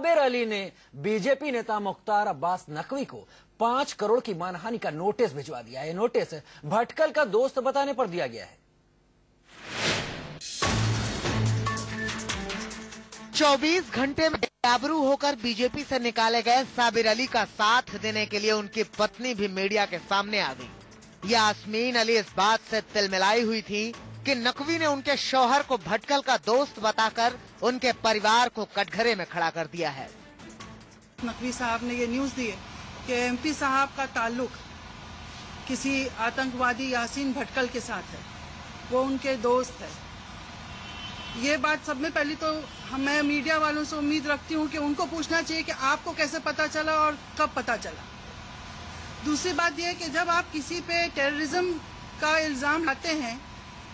साबिर अली ने बीजेपी नेता मुख्तार अब्बास नकवी को 5 करोड़ की मानहानि का नोटिस भिजवा दिया है। नोटिस भटकल का दोस्त बताने पर दिया गया है। 24 घंटे में आबरू होकर बीजेपी से निकाले गए साबिर अली का साथ देने के लिए उनकी पत्नी भी मीडिया के सामने आ गई। यास्मीन अली इस बात से तिलमिलाई हुई थी कि नकवी ने उनके शौहर को भटकल का दोस्त बताकर उनके परिवार को कटघरे में खड़ा कर दिया है। नकवी साहब ने ये न्यूज दी है कि एमपी साहब का ताल्लुक किसी आतंकवादी यासीन भटकल के साथ है, वो उनके दोस्त है। ये बात सब में पहले तो मैं मीडिया वालों से उम्मीद रखती हूँ कि उनको पूछना चाहिए कि आपको कैसे पता चला और कब पता चला। दूसरी बात यह है कि जब आप किसी पे टेररिज्म का इल्जाम लाते हैं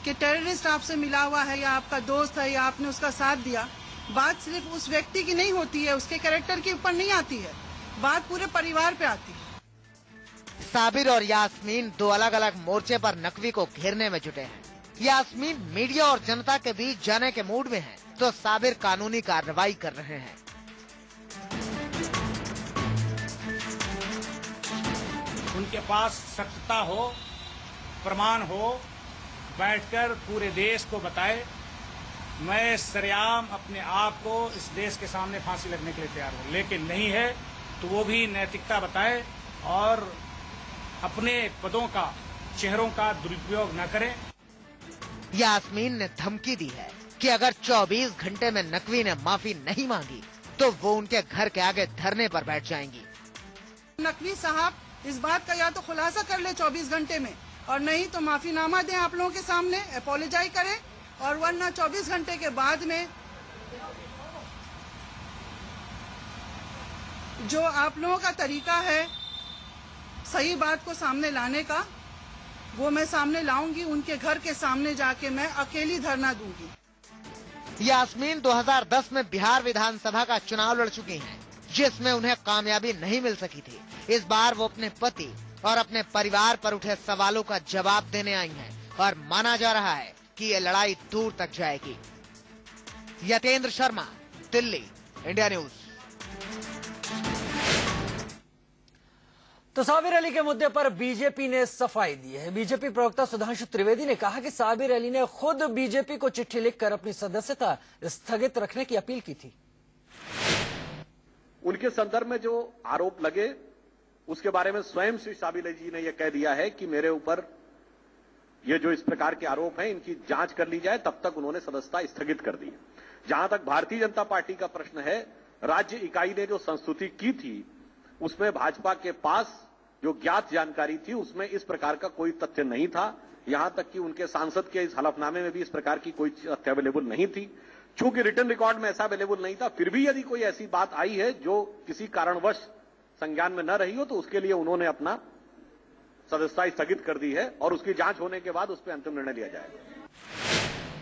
कि टेररिस्ट आपसे मिला हुआ है या आपका दोस्त है या आपने उसका साथ दिया, बात सिर्फ उस व्यक्ति की नहीं होती है, उसके कैरेक्टर के ऊपर नहीं आती है, बात पूरे परिवार पे आती है। साबिर और यास्मीन दो अलग अलग मोर्चे पर नकवी को घेरने में जुटे हैं। यास्मीन मीडिया और जनता के बीच जाने के मूड में है, तो साबिर कानूनी कार्रवाई कर रहे हैं। उनके पास सत्यता हो, प्रमाण हो, बैठकर पूरे देश को बताए मैं सरेआम अपने आप को इस देश के सामने फांसी लगने के लिए तैयार हूं, लेकिन नहीं है तो वो भी नैतिकता बताए और अपने पदों का, चेहरों का दुरुपयोग न करें। यास्मीन ने धमकी दी है कि अगर 24 घंटे में नकवी ने माफी नहीं मांगी तो वो उनके घर के आगे धरने पर बैठ जाएंगी। नकवी साहब इस बात का या तो खुलासा कर ले 24 घंटे में, और नहीं तो माफीनामा दें आप लोगों के सामने, अपोलोजाइज करें, और वरना 24 घंटे के बाद में जो आप लोगों का तरीका है सही बात को सामने लाने का, वो मैं सामने लाऊंगी। उनके घर के सामने जाके मैं अकेली धरना दूंगी। यास्मीन 2010 में बिहार विधानसभा का चुनाव लड़ चुकी हैं, जिसमें उन्हें कामयाबी नहीं मिल सकी थी। इस बार वो अपने पति और अपने परिवार पर उठे सवालों का जवाब देने आई हैं और माना जा रहा है कि ये लड़ाई दूर तक जाएगी। Yatendra Sharma, Delhi, India news. तो साबिर अली के मुद्दे पर बीजेपी ने सफाई दी है। बीजेपी प्रवक्ता सुधांशु त्रिवेदी ने कहा कि साबिर अली ने खुद बीजेपी को चिट्ठी लिखकर अपनी सदस्यता स्थगित रखने की अपील की थी। उनके संदर्भ में जो आरोप लगे उसके बारे में स्वयं श्री साबिर अली जी ने यह कह दिया है कि मेरे ऊपर ये जो इस प्रकार के आरोप हैं इनकी जांच कर ली जाए, तब तक उन्होंने सदस्यता स्थगित कर दी। जहां तक भारतीय जनता पार्टी का प्रश्न है, राज्य इकाई ने जो संस्तुति की थी उसमें भाजपा के पास जो ज्ञात जानकारी थी उसमें इस प्रकार का कोई तथ्य नहीं था। यहां तक कि उनके सांसद के इस हलफनामे में भी इस प्रकार की कोई तथ्य अवेलेबल नहीं थी। चूंकि रिटर्न रिकॉर्ड में ऐसा अवेलेबल नहीं था, फिर भी यदि कोई ऐसी बात आई है जो किसी कारणवश संज्ञान में न रही हो तो उसके लिए उन्होंने अपना सदस्यता स्थगित कर दी है और उसकी जांच होने के बाद उस पर अंतिम निर्णय लिया जाएगा।